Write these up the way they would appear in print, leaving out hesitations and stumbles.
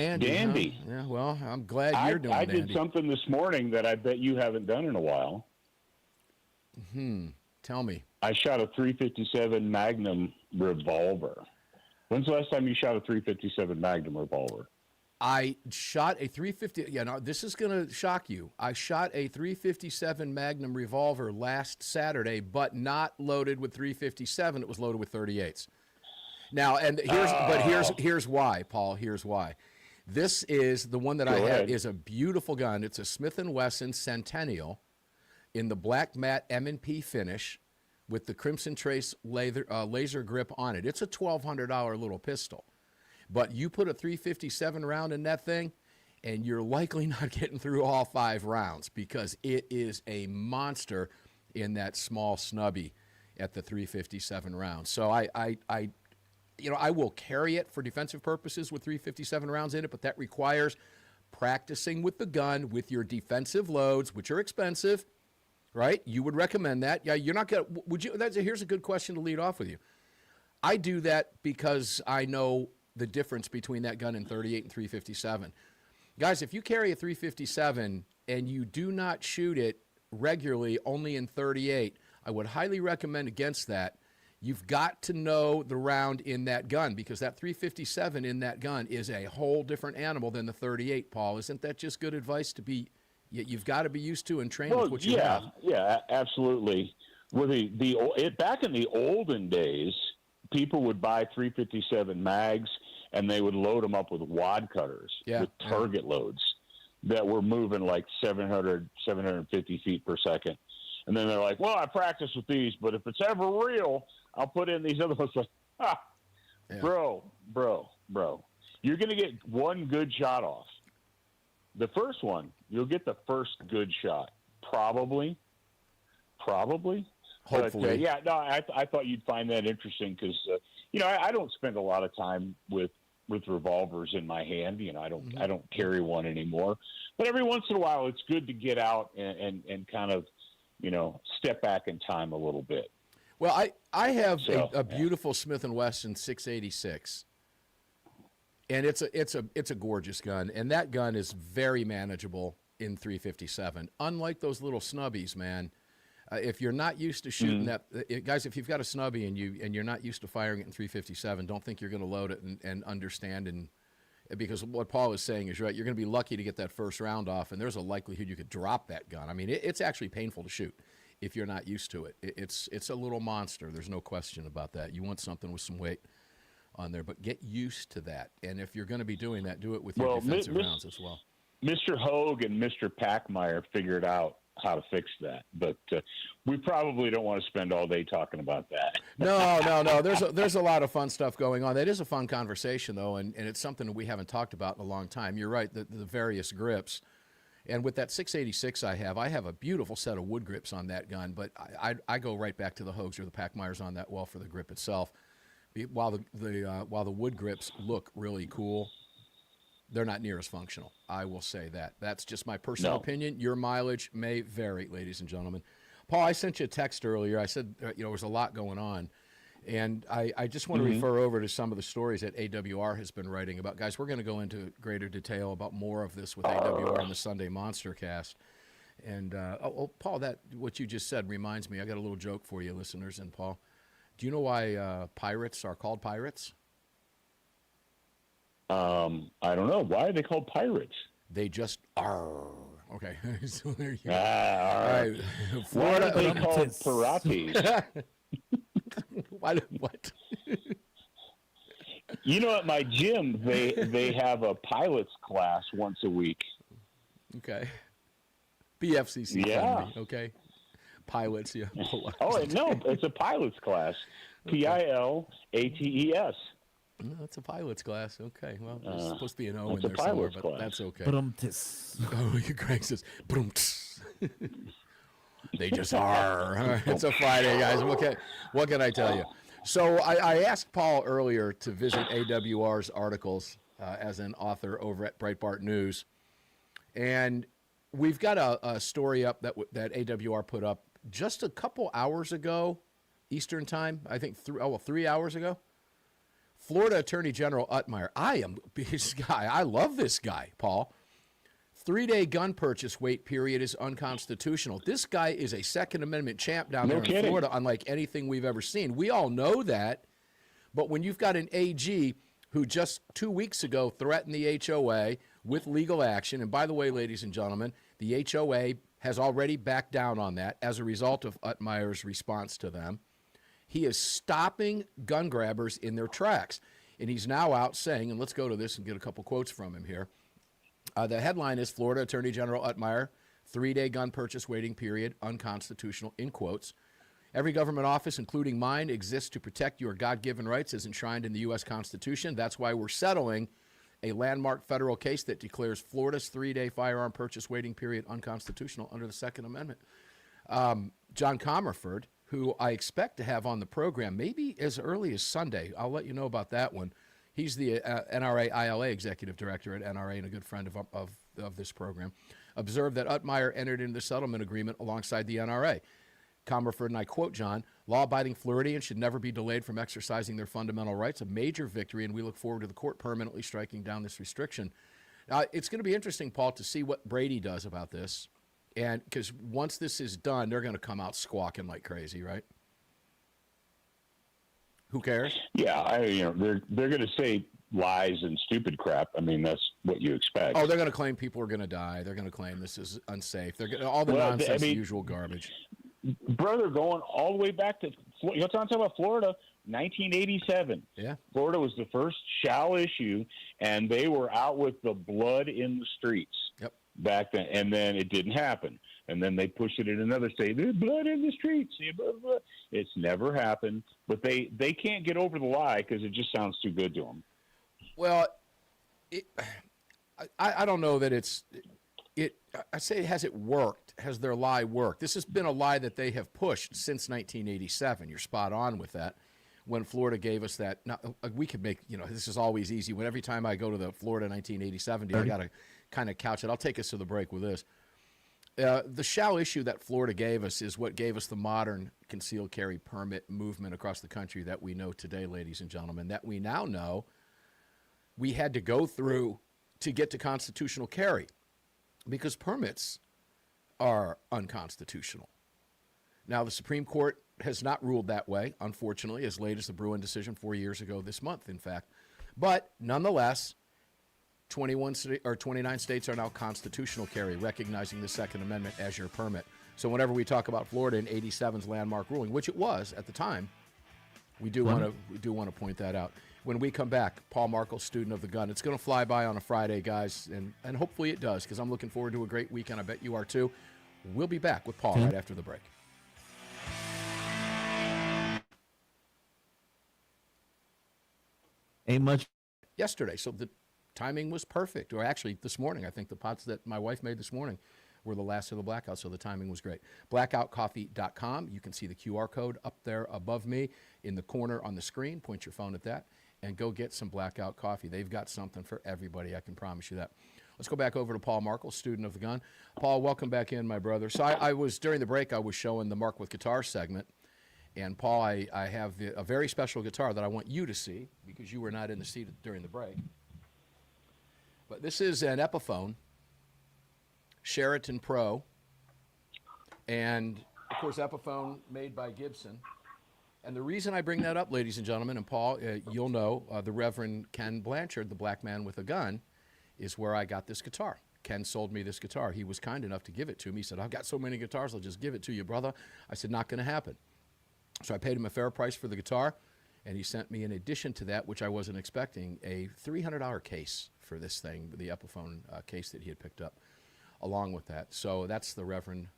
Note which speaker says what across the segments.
Speaker 1: Dandy.
Speaker 2: Huh? Yeah, well, I'm glad you're doing
Speaker 1: I
Speaker 2: dandy.
Speaker 1: did something this morning that I bet you haven't done in a while.
Speaker 2: Tell me.
Speaker 1: I shot a 357 Magnum revolver. When's the last time you shot a 357 Magnum revolver?
Speaker 2: I shot a 350. Yeah, no, this is going to shock you. I shot a 357 Magnum revolver last Saturday, but not loaded with 357. It was loaded with 38s. Now, and here's why, Paul. Here's why. This is the one that I have is a beautiful gun. It's a Smith & Wesson Centennial in the black matte M&P finish with the Crimson Trace laser grip on it. It's a $1,200 little pistol. But you put a 357 round in that thing, and you're likely not getting through all 5 rounds because it is a monster in that small snubby at the 357 round. So I will carry it for defensive purposes with 357 rounds in it, but that requires practicing with the gun with your defensive loads, which are expensive, right? You would recommend that. Yeah, you're not going to, would you? Here's a good question to lead off with you. I do that because I know the difference between that gun and 38 and 357. Guys, if you carry a 357 and you do not shoot it regularly only in 38, I would highly recommend against that. You've got to know the round in that gun because that 357 in that gun is a whole different animal than the 38, Paul. Isn't that just good advice to be, you've got to be used to and trained with what you have?
Speaker 1: Yeah, absolutely. Well, back in the olden days, people would buy 357 mags and they would load them up with wad cutters with target loads that were moving like 700, 750 feet per second. And then they're like, well, I practice with these, but if it's ever real, I'll put in these other ones. Bro, you're going to get one good shot off. The first one, you'll get the first good shot. Probably.
Speaker 2: Hopefully.
Speaker 1: But, I thought you'd find that interesting because, I don't spend a lot of time with revolvers in my hand. I don't carry one anymore. But every once in a while, it's good to get out and kind of, step back in time a little bit.
Speaker 2: Well, I have a beautiful Smith & Wesson 686, and it's a gorgeous gun, and that gun is very manageable in 357. Unlike those little snubbies, man. If you're not used to shooting guys, if you've got a snubby and you're not used to firing it in 357, don't think you're going to load it and understand because what Paul is saying is right. You're going to be lucky to get that first round off, and there's a likelihood you could drop that gun. I mean, it's actually painful to shoot if you're not used to it. It's a little monster. There's no question about that. You want something with some weight on there, but get used to that. And if you're going to be doing that, do it with your defensive rounds as well.
Speaker 1: Mr. Hogue and Mr. Packmeyer figured out how to fix that, but we probably don't want to spend all day talking about that.
Speaker 2: No. There's a lot of fun stuff going on. That is a fun conversation, though, and it's something that we haven't talked about in a long time. You're right, the various grips. And with that 686 I have a beautiful set of wood grips on that gun, but I go right back to the Hogues or the Packmeyers on that well for the grip itself. While the wood grips look really cool, they're not near as functional. I will say that. That's just my personal opinion. Your mileage may vary, ladies and gentlemen. Paul, I sent you a text earlier. I said, there was a lot going on. And I just want to refer over to some of the stories that AWR has been writing about. Guys, we're going to go into greater detail about more of this with AWR on the Sunday Monster Cast. And, Paul, what you just said reminds me. I got a little joke for you, listeners. And, Paul, do you know why pirates are called pirates?
Speaker 1: I don't know. Why are they called pirates?
Speaker 2: They just are. Okay. So there you go.
Speaker 1: All right. Florida, why are they called pirates?
Speaker 2: What?
Speaker 1: At my gym, they have a pilot's class once a week.
Speaker 2: Okay. BFCC.
Speaker 1: Yeah.
Speaker 2: Friendly, okay. Pilots, yeah.
Speaker 1: Oh, no, it's a pilot's class. PILATES.
Speaker 2: No, that's a pilot's class. Okay. Well, there's supposed to be an O in there somewhere, but that's okay. Greg says, they just are. It's a Friday, guys. What can I tell you? So I asked Paul earlier to visit AWR's articles as an author over at Breitbart News. And we've got a story up that AWR put up just a couple hours ago, Eastern time, I think 3 hours ago. Florida Attorney General Utmeyer. I am this guy. I love this guy, Paul. 3-day gun purchase wait period is unconstitutional. This guy is a Second Amendment champ down there in Florida, unlike anything we've ever seen. We all know that. But when you've got an AG who just 2 weeks ago threatened the HOA with legal action, and by the way, ladies and gentlemen, the HOA has already backed down on that as a result of Utmeyer's response to them. He is stopping gun grabbers in their tracks. And he's now out saying, and let's go to this and get a couple quotes from him here. The headline is Florida Attorney General Utmeyer, 3-day gun purchase waiting period, unconstitutional, in quotes. Every government office, including mine, exists to protect your God-given rights as enshrined in the U.S. Constitution. That's why we're settling a landmark federal case that declares Florida's 3-day firearm purchase waiting period unconstitutional under the Second Amendment. John Comerford, who I expect to have on the program maybe as early as Sunday. I'll let you know about that one. He's the NRA ILA executive director at NRA and a good friend of this program. Observed that Utmeyer entered into the settlement agreement alongside the NRA. Comerford, and I quote John, law-abiding Floridians should never be delayed from exercising their fundamental rights, a major victory, and we look forward to the court permanently striking down this restriction. Now, it's going to be interesting, Paul, to see what Brady does about this. And because once this is done, they're going to come out squawking like crazy, right? Who cares?
Speaker 1: Yeah, they're going to say lies and stupid crap. I mean, that's what you expect.
Speaker 2: Oh, they're going to claim people are going to die. They're going to claim this is unsafe. They're going all the nonsense, the usual garbage.
Speaker 1: Brother, going all the way back to you're talking about Florida, 1987.
Speaker 2: Yeah,
Speaker 1: Florida was the first shall issue, and they were out with the blood in the streets.
Speaker 2: Yep.
Speaker 1: Back then, and then it didn't happen. And then they pushed it in another state. There's blood in the streets. Blah, blah. It's never happened. But they can't get over the lie because it just sounds too good to them.
Speaker 2: Well, I don't know that I say, has it worked? Has their lie worked? This has been a lie that they have pushed since 1987. You're spot on with that. When Florida gave us that, now, we could make, this is always easy. When every time I go to the Florida 1987 deal, I got to kind of couch it. I'll take us to the break with this. The shall issue that Florida gave us is what gave us the modern concealed carry permit movement across the country that we know today, ladies and gentlemen, that we now know we had to go through to get to constitutional carry because permits are unconstitutional. Now, the Supreme Court has not ruled that way, unfortunately, as late as the Bruin decision 4 years ago this month, in fact. But nonetheless, 29 states are now constitutional carry, recognizing the Second Amendment as your permit. So whenever we talk about Florida in 87's landmark ruling, which it was at the time, we do want to point that out. When we come back, Paul Markel, student of the gun. It's going to fly by on a Friday, guys, and hopefully it does, because I'm looking forward to a great weekend. I bet you are too. We'll be back with Paul right after the break.
Speaker 3: Ain't much.
Speaker 2: Yesterday, so the timing was perfect. Or actually, this morning, I think the pots that my wife made this morning were the last of the blackout, so the timing was great. Blackoutcoffee.com. You can see the QR code up there above me in the corner on the screen. Point your phone at that and go get some Blackout coffee. They've got something for everybody, I can promise you that. Let's go back over to Paul Markel, student of the gun. Paul, welcome back in, my brother. So I was, during the break, I was showing the Mark with Guitar segment. And Paul, I have a very special guitar that I want you to see because you were not in the seat during the break. But this is an Epiphone Sheraton Pro, and of course Epiphone made by Gibson. And the reason I bring that up, ladies and gentlemen, and Paul, you'll know, the Reverend Ken Blanchard, the black man with a gun, is where I got this guitar. Ken sold me this guitar. He was kind enough to give it to me. He said, I've got so many guitars, I'll just give it to you, brother. I said, not going to happen. So I paid him a fair price for the guitar, and he sent me, in addition to that, which I wasn't expecting, a $300 case for this thing, the Epiphone case that he had picked up along with that. So that's the Reverend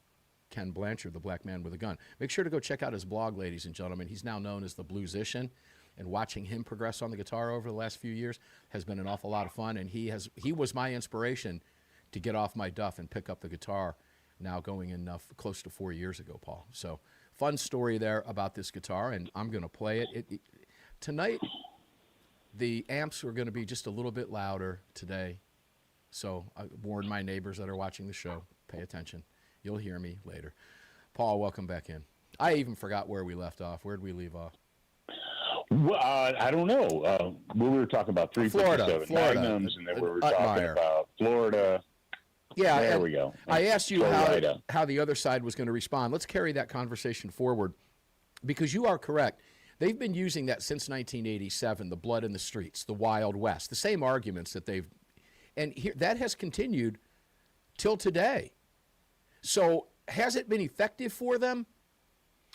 Speaker 2: Ken Blanchard, the black man with a gun. Make sure to go check out his blog, ladies and gentlemen. He's now known as the Bluesician, and watching him progress on the guitar over the last few years has been an awful lot of fun, and he was my inspiration to get off my duff and pick up the guitar now going in close to 4 years ago, Paul. So fun story there about this guitar, and I'm going to play it. Tonight, the amps are going to be just a little bit louder today, so I warn my neighbors that are watching the show, pay attention. You'll hear me later. Paul, welcome back in. I even forgot where we left off. Where did we leave off?
Speaker 1: Well, I don't know. We were talking about 357
Speaker 2: Florida.
Speaker 1: Magnums, and then we were talking about Florida.
Speaker 2: Yeah,
Speaker 1: there we go.
Speaker 2: I asked you how the other side was going to respond. Let's carry that conversation forward, because you are correct. They've been using that since 1987, the blood in the streets, the Wild West, the same arguments that they've, and that has continued till today. So has it been effective for them?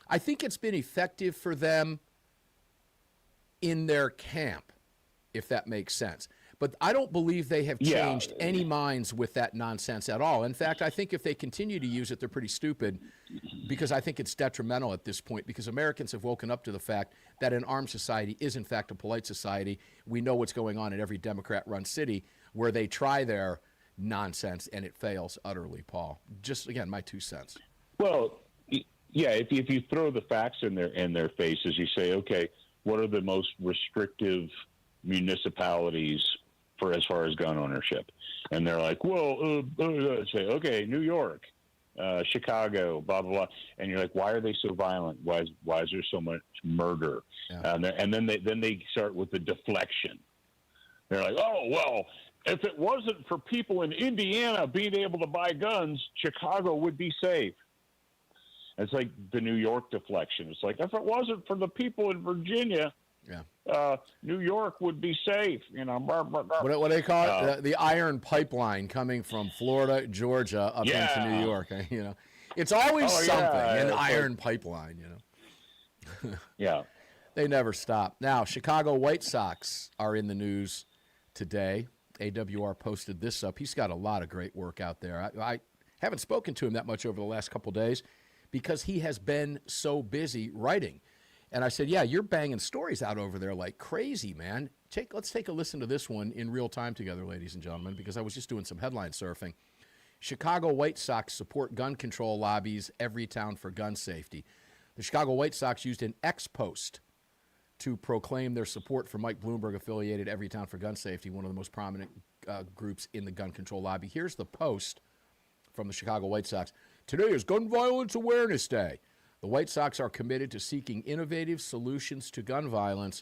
Speaker 2: I think it's been effective for them in their camp, if that makes sense. But I don't believe they have changed any minds with that nonsense at all. In fact, I think if they continue to use it, they're pretty stupid, because I think it's detrimental at this point, because Americans have woken up to the fact that an armed society is, in fact, a polite society. We know what's going on in every Democrat-run city where they try their nonsense and it fails utterly, Paul. Just, again, my 2 cents.
Speaker 1: Well, yeah, if you throw the facts in their faces, you say, okay, what are the most restrictive municipalities for as far as gun ownership? And they're like, well, say, okay, New York, Chicago, blah, blah, blah. And you're like, why are they so violent? Why is there so much murder? Yeah. And then they start with the deflection. They're like, oh, well, if it wasn't for people in Indiana being able to buy guns, Chicago would be safe. It's like the New York deflection. It's like, if it wasn't for the people in Virginia, New York would be safe. You know,
Speaker 2: what do they call it? The iron pipeline coming from Florida, Georgia, up into New York. You know, it's always something. An iron pipeline. You know.
Speaker 1: Yeah,
Speaker 2: they never stop. Now, Chicago White Sox are in the news today. AWR posted this up. He's got a lot of great work out there. I haven't spoken to him that much over the last couple of days, because he has been so busy writing. And I said, yeah, you're banging stories out over there like crazy, man. Let's take a listen to this one in real time together, ladies and gentlemen, because I was just doing some headline surfing. Chicago White Sox support gun control lobbies, every town for gun safety. The Chicago White Sox used an X post to proclaim their support for Mike Bloomberg-affiliated Every Town for Gun Safety, one of the most prominent groups in the gun control lobby. Here's the post from the Chicago White Sox. Today is Gun Violence Awareness Day. The White Sox are committed to seeking innovative solutions to gun violence.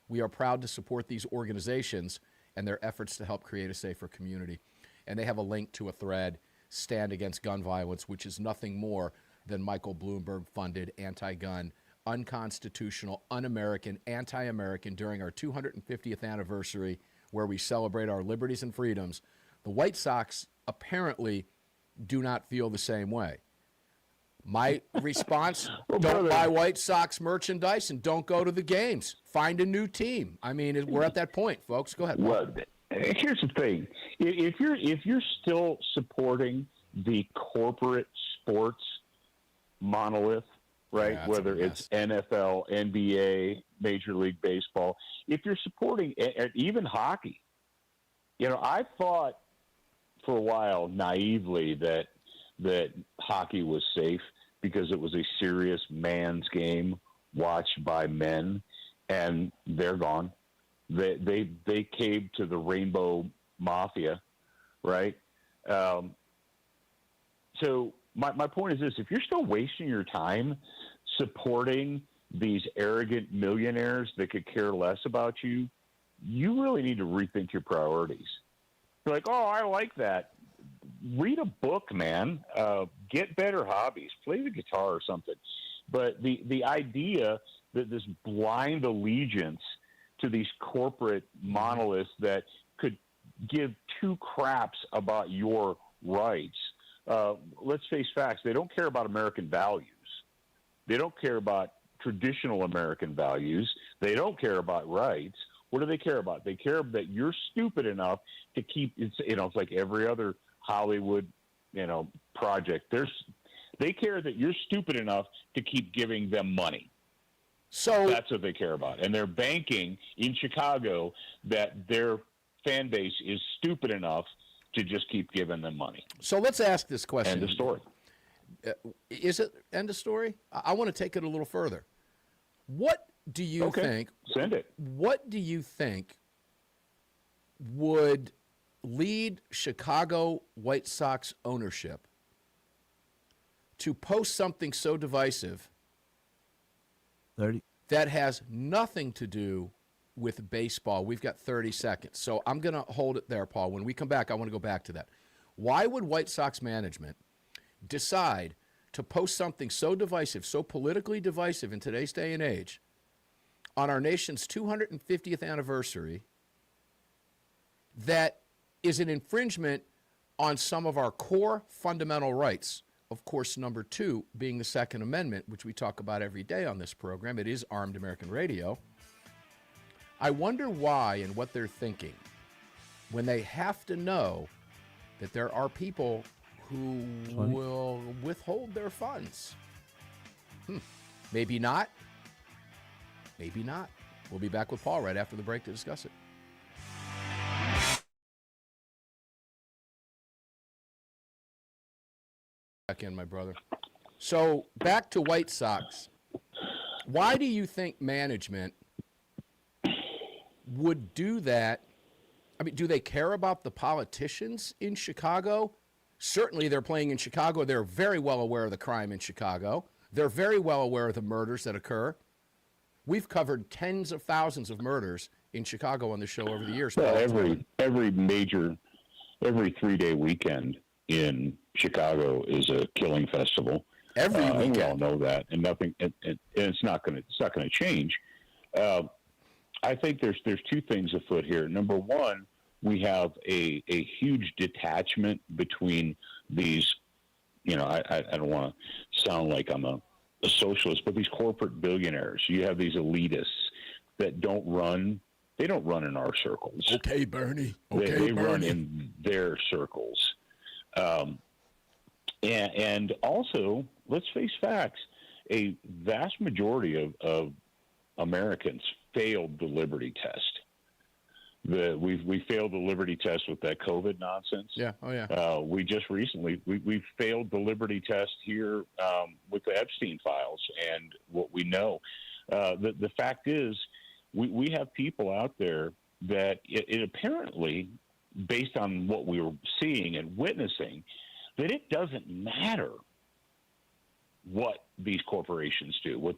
Speaker 2: We are proud to support these organizations and their efforts to help create a safer community. And they have a link to a thread, Stand Against Gun Violence, which is nothing more than Michael Bloomberg-funded anti-gun, unconstitutional, un-American, anti-American during our 250th anniversary, where we celebrate our liberties and freedoms. The White Sox apparently do not feel the same way. My response, don't buy White Sox merchandise and don't go to the games. Find a new team. I mean, we're at that point, folks. Go ahead.
Speaker 1: Well, here's the thing. If you're still supporting the corporate sports monolith, right,
Speaker 2: Yeah,
Speaker 1: whether it's NFL, NBA, Major League Baseball, if you're supporting even hockey, you know, I thought for a while naively that hockey was safe because it was a serious man's game watched by men, and they're gone. They caved to the Rainbow Mafia, right? So my point is this: if you're still wasting your time supporting these arrogant millionaires that could care less about you, you really need to rethink your priorities. You're like, oh, I like that. Read a book, man. Get better hobbies. Play the guitar or something. But the idea that this blind allegiance to these corporate monoliths that could give two craps about your rights. Let's face facts. They don't care about American values. They don't care about traditional American values. They don't care about rights. What do they care about? They care that you're stupid enough to keep, it's like every other Hollywood, project. They care that you're stupid enough to keep giving them money.
Speaker 2: So
Speaker 1: that's what they care about. And they're banking in Chicago that their fan base is stupid enough to just keep giving them money.
Speaker 2: So let's ask this question.
Speaker 1: End of story.
Speaker 2: Is it end of story? I want to take it a little further. What do you think?
Speaker 1: Send it.
Speaker 2: What do you think would lead Chicago White Sox ownership to post something so divisive that has nothing to do with baseball. We've got 30 seconds, so I'm going to hold it there, Paul. When we come back, I want to go back to that. Why would White Sox management decide to post something so divisive, so politically divisive in today's day and age, on our nation's 250th anniversary, that is an infringement on some of our core fundamental rights? Of course, number two being the Second Amendment, which we talk about every day on this program. It is Armed American Radio. I wonder why and what they're thinking when they have to know that there are people who will withhold their funds. Maybe not. Maybe not. We'll be back with Paul right after the break to discuss it. Back in, my brother. So back to White Sox. Why do you think management would do that? I mean, do they care about the politicians in Chicago? Certainly they're playing in Chicago. They're very well aware of the crime in Chicago. They're very well aware of the murders that occur. We've covered tens of thousands of murders in Chicago on the show over the years.
Speaker 1: Well, every 3-day weekend in Chicago is a killing festival.
Speaker 2: Every weekend.
Speaker 1: And we all know that, and nothing. And it's not going to change. I think there's two things afoot here. Number one, we have a huge detachment between these. I don't want to sound like I'm a socialist, but these corporate billionaires. You have these elitists that don't run. They don't run in our circles.
Speaker 2: Okay, Bernie. Okay,
Speaker 1: they
Speaker 2: Bernie.
Speaker 1: run in their circles. And also, let's face facts, a vast majority of Americans failed the Liberty test. We failed the Liberty test with that COVID nonsense.
Speaker 2: Yeah, oh yeah.
Speaker 1: We just recently, we failed the Liberty test here with the Epstein files and what we know. The fact is, we have people out there that it apparently, based on what we were seeing and witnessing, that it doesn't matter what these corporations do,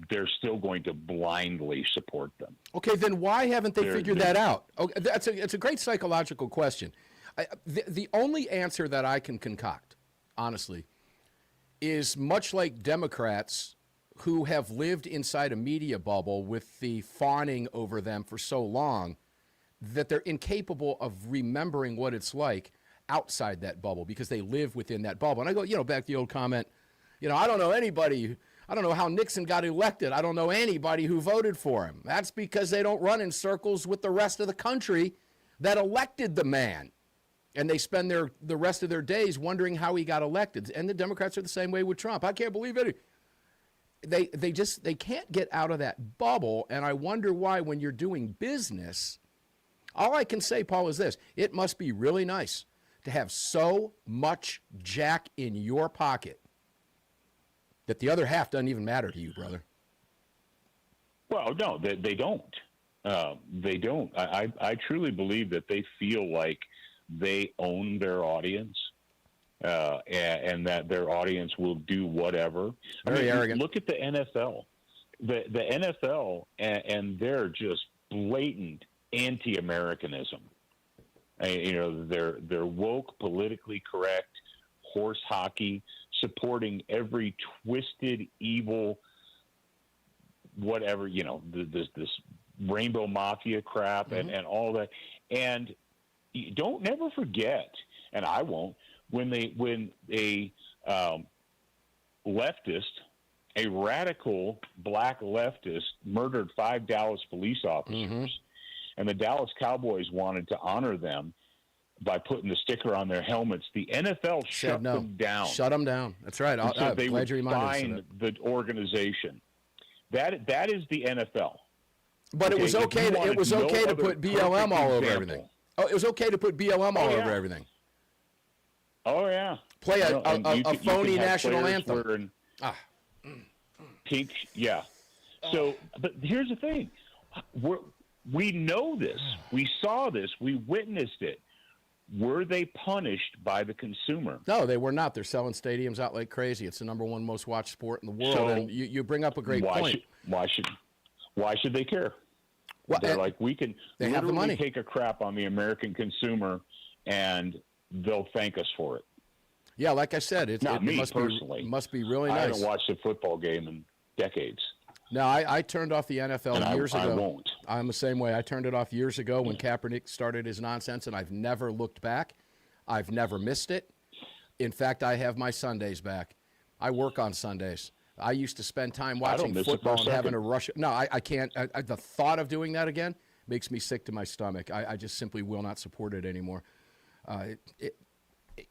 Speaker 1: they're still going to blindly support them.
Speaker 2: Okay, then why haven't they figured that out? Okay, it's a great psychological question. The only answer that I can concoct, honestly, is much like Democrats who have lived inside a media bubble with the fawning over them for so long that they're incapable of remembering what it's like outside that bubble because they live within that bubble. And I go, back to the old comment, I don't know anybody. I don't know how Nixon got elected. I don't know anybody who voted for him. That's because they don't run in circles with the rest of the country that elected the man. And they spend the rest of their days wondering how he got elected. And the Democrats are the same way with Trump. I can't believe it. They can't get out of that bubble. And I wonder why when you're doing business, all I can say, Paul, is this. It must be really nice to have so much jack in your pocket that the other half doesn't even matter to you, brother.
Speaker 1: Well, no, they don't. They don't. I truly believe that they feel like they own their audience and that their audience will do whatever.
Speaker 2: Very arrogant.
Speaker 1: Look at the NFL. The NFL and their just blatant anti-Americanism. They're woke, politically correct, horse hockey, supporting every twisted, evil, whatever, this rainbow mafia crap and all that. And don't never forget, and I won't, when a leftist, a radical black leftist murdered 5 Dallas police officers, and the Dallas Cowboys wanted to honor them by putting the sticker on their helmets. The NFL shut them down.
Speaker 2: Shut them down. That's right.
Speaker 1: So they would fine the organization. That is the NFL.
Speaker 2: But it was okay. It was okay to put BLM all over everything. Oh, it was okay to put BLM all over everything.
Speaker 1: Oh yeah.
Speaker 2: Play a phony national anthem.
Speaker 1: Pink, yeah. So, but here's the thing: we know this. We saw this. We witnessed it. were they punished by the consumer?
Speaker 2: No, they were not. They're selling stadiums out like crazy. It's the number one most watched sport in the world.
Speaker 1: So
Speaker 2: and you bring up a great point.
Speaker 1: Why should they care?
Speaker 2: Well,
Speaker 1: they're like, we can
Speaker 2: they have the money.
Speaker 1: take a crap on the American consumer, and they'll thank us for it.
Speaker 2: Yeah, like I said, it must be really nice.
Speaker 1: I haven't watched a football game in decades.
Speaker 2: No, I turned off the NFL years ago.
Speaker 1: I won't.
Speaker 2: I'm the same way. I turned it off years ago when Kaepernick started his nonsense, and I've never looked back. I've never missed it. In fact, I have my Sundays back. I work on Sundays. I used to spend time watching football and having to rush it. No, I can't. The thought of doing that again makes me sick to my stomach. I just simply will not support it anymore.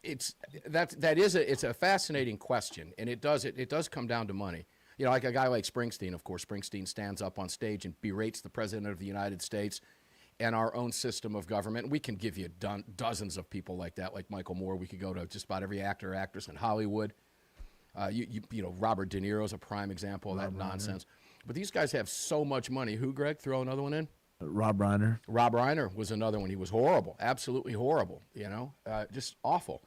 Speaker 2: It's a fascinating question, and it does come down to money. You know, like a guy like Springsteen, of course. Springsteen stands up on stage and berates the President of the United States and our own system of government. We can give you dozens of people like that, like Michael Moore. We could go to just about every actor or actress in Hollywood. You know, Robert De Niro is a prime example of that nonsense. But these guys have so much money. Who, Greg? Throw another one in?
Speaker 3: Rob Reiner.
Speaker 2: Rob Reiner was another one. He was horrible, absolutely horrible, you know, just awful.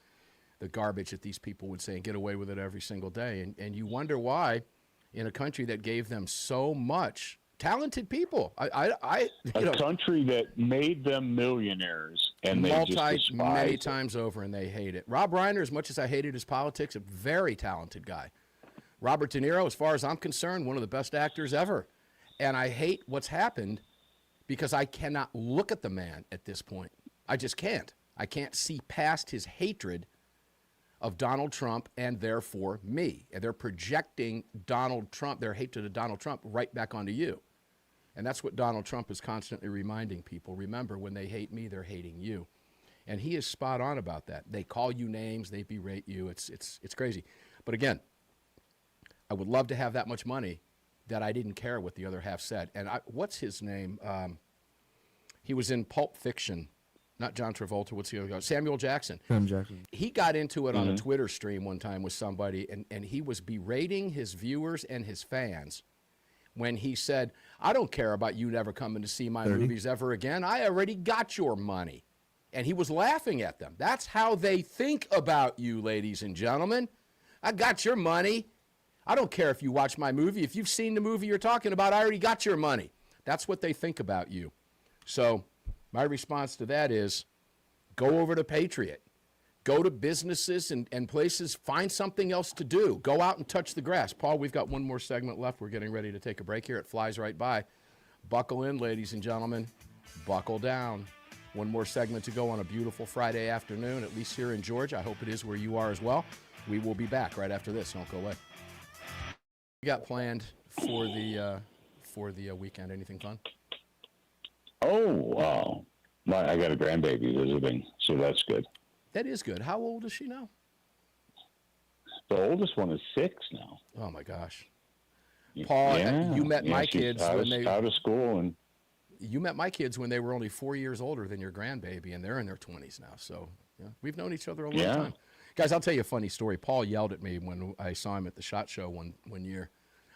Speaker 2: The garbage that these people would say and get away with it every single day. And you wonder why, in a country that gave them so much talented people. A
Speaker 1: country that made them millionaires, and they just despise
Speaker 2: many
Speaker 1: it.
Speaker 2: times over, and they hate it. Rob Reiner, as much as I hated his politics, a very talented guy. Robert De Niro, as far as I'm concerned, one of the best actors ever. And I hate what's happened because I cannot look at the man at this point. I just can't. I can't see past his hatred of Donald Trump and therefore me. And they're projecting Donald Trump, their hatred of Donald Trump, right back onto you. And that's what Donald Trump is constantly reminding people. Remember, when they hate me, they're hating you. And he is spot on about that. They call you names, they berate you. It's crazy. But again, I would love to have that much money that I didn't care what the other half said. And what's his name? He was in Pulp Fiction. Not John Travolta. What's the other guy? Samuel Jackson. He got into it on a Twitter stream one time with somebody, and he was berating his viewers and his fans when he said, I don't care about you never coming to see my movies ever again. I already got your money. And he was laughing at them. That's how they think about you, ladies and gentlemen. I got your money. I don't care if you watch my movie. If you've seen the movie you're talking about, I already got your money. That's what they think about you. So my response to that is go over to Patriot. Go to businesses and places. Find something else to do. Go out and touch the grass. Paul, we've got one more segment left. We're getting ready to take a break here. It flies right by. Buckle in, ladies and gentlemen. Buckle down. One more segment to go on a beautiful Friday afternoon, at least here in Georgia. I hope it is where you are as well. We will be back right after this. Don't go away. We got planned for the weekend. Anything fun?
Speaker 1: Oh, wow. I got a grandbaby visiting, so that's good.
Speaker 2: That is good. How old is she now?
Speaker 1: The oldest one is 6 now.
Speaker 2: Oh, my gosh. Paul, you met my kids when they
Speaker 1: out of school, and
Speaker 2: you met my kids when they were only 4 years older than your grandbaby, and they're in their 20s now. So yeah, we've known each other a long time. Guys, I'll tell you a funny story. Paul yelled at me when I saw him at the SHOT Show one year,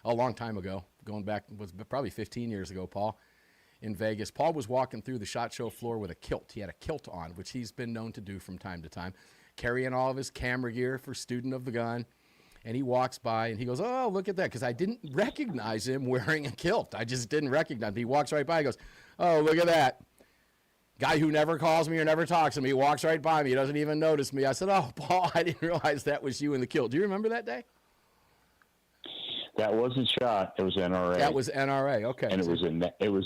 Speaker 2: a long time ago, going back, was probably 15 years ago, Paul, in Vegas. Paul was walking through the SHOT Show floor with a kilt. He had a kilt on, which he's been known to do from time to time, carrying all of his camera gear for Student of the Gun. And he walks by and he goes, oh, look at that, because I didn't recognize him wearing a kilt. I just didn't recognize him. He walks right by and goes, oh, look at that. Guy who never calls me or never talks to me, he walks right by me. He doesn't even notice me. I said, oh, Paul, I didn't realize that was you in the kilt. Do you remember that day?
Speaker 1: That wasn't SHOT. It was NRA.
Speaker 2: That was NRA. Okay.
Speaker 1: And it was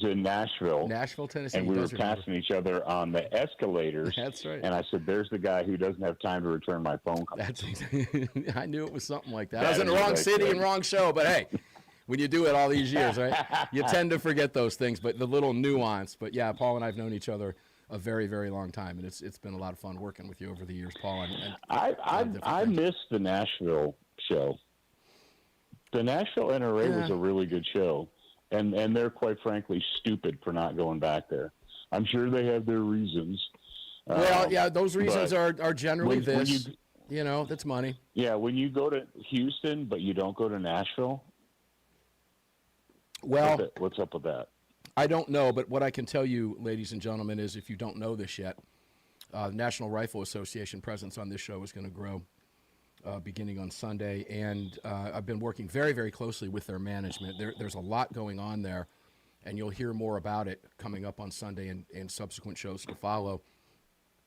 Speaker 1: in Nashville.
Speaker 2: Nashville, Tennessee.
Speaker 1: And we were passing each other on the escalators.
Speaker 2: That's right.
Speaker 1: And I said, "There's the guy who doesn't have time to return my phone call."
Speaker 2: I knew it was something like that. I was in the wrong city and wrong show, but hey, when you do it all these years, right? You tend to forget those things, but the little nuance. But yeah, Paul and I have known each other a very, very long time, and it's been a lot of fun working with you over the years, Paul.
Speaker 1: I missed the Nashville show. The Nashville NRA was a really good show, and they're quite frankly stupid for not going back there. I'm sure they have their reasons.
Speaker 2: Well, yeah, those reasons are generally that's money.
Speaker 1: Yeah, when you go to Houston, but you don't go to Nashville,
Speaker 2: well,
Speaker 1: what's up with that?
Speaker 2: I don't know, but what I can tell you, ladies and gentlemen, is if you don't know this yet, National Rifle Association presence on this show is going to grow beginning on Sunday, and I've been working very, very closely with their management. There's a lot going on there, and you'll hear more about it coming up on Sunday and subsequent shows to follow,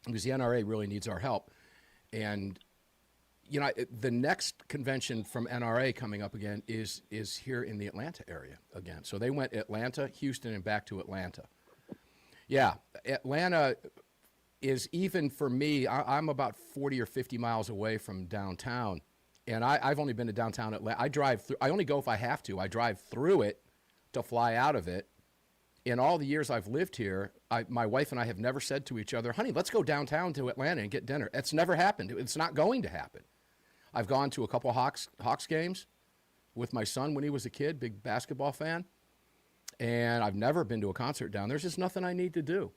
Speaker 2: because the NRA really needs our help. And you know, the next convention from NRA coming up again is here in the Atlanta area again. So they went Atlanta, Houston, and back to Atlanta. Yeah, Atlanta is, even for me, I'm about 40 or 50 miles away from downtown, and I've only been to downtown Atlanta. I drive through. I only go if I have to. I drive through it to fly out of it. In all the years I've lived here, my wife and I have never said to each other, honey, let's go downtown to Atlanta and get dinner. It's never happened. It's not going to happen. I've gone to a couple Hawks games with my son when he was a kid, big basketball fan, and I've never been to a concert down there. There's just nothing I need to do.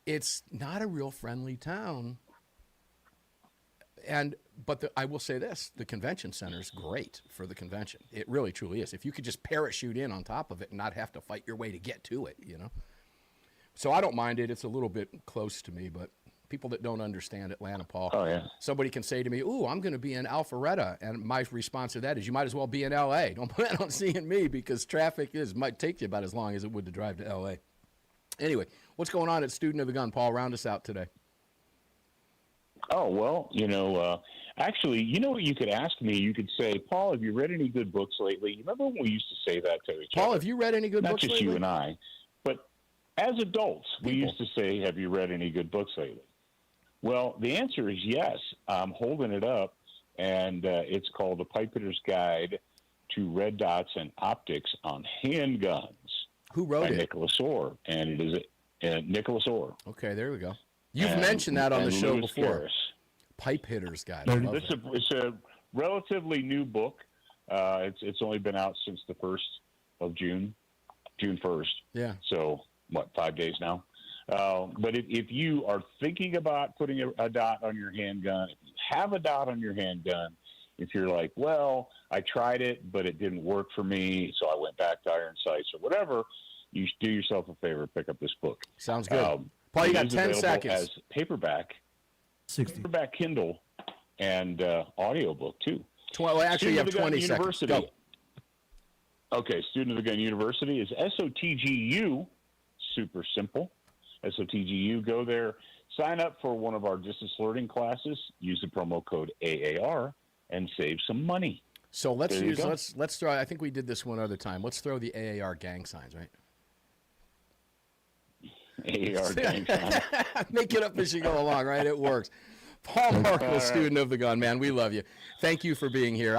Speaker 2: It's not a real friendly town. But I will say this, the convention center is great for the convention. It really, truly is. If you could just parachute in on top of it and not have to fight your way to get to it, you know. So I don't mind it. It's a little bit close to me, but people that don't understand Atlanta, Paul, somebody can say to me, ooh, I'm going to be in Alpharetta. And my response to that is, you might as well be in L.A. Don't plan on seeing me, because traffic might take you about as long as it would to drive to L.A. Anyway, what's going on at Student of the Gun? Paul, round us out today.
Speaker 1: Oh, well, actually, you know what you could ask me? You could say, Paul, have you read any good books lately? You remember when we used to say that to each other?
Speaker 2: Paul, have you read any good books lately?
Speaker 1: Not just you and I, but as adults, we used to say, have you read any good books lately? Well, the answer is yes. I'm holding it up, and it's called A Pipe Hitter's Guide to Red Dots and Optics on Handguns.
Speaker 2: Who wrote it?
Speaker 1: By Nicholas Orr, and it is Nicholas Orr.
Speaker 2: Okay, there we go. You've mentioned that on the show
Speaker 1: Lewis
Speaker 2: before.
Speaker 1: Garris.
Speaker 2: Pipe Hitter's Guide.
Speaker 1: It's a relatively new book. It's only been out since the 1st of June 1st.
Speaker 2: Yeah.
Speaker 1: So, 5 days now? But if you are thinking about putting a dot on your handgun, if you have a dot on your handgun, if you're like, well, I tried it, but it didn't work for me, so I went back to iron sights or whatever, you do yourself a favor, pick up this book.
Speaker 2: Sounds good. Paul, you got 10 seconds.
Speaker 1: As paperback,
Speaker 3: 60.
Speaker 1: Paperback Kindle, and audiobook, too.
Speaker 2: Well, actually, you have 20 seconds. Go.
Speaker 1: Okay, Student of the Gun University is SOTGU, super simple. SOTGU, go there, sign up for one of our distance learning classes, use the promo code AAR, and save some money.
Speaker 2: So let's throw, I think we did this one other time. Let's throw the AAR gang signs, right?
Speaker 1: AAR gang signs.
Speaker 2: Make it up as you go along, right? It works. Paul Markel, Student of the Gun, man, we love you. Thank you for being here.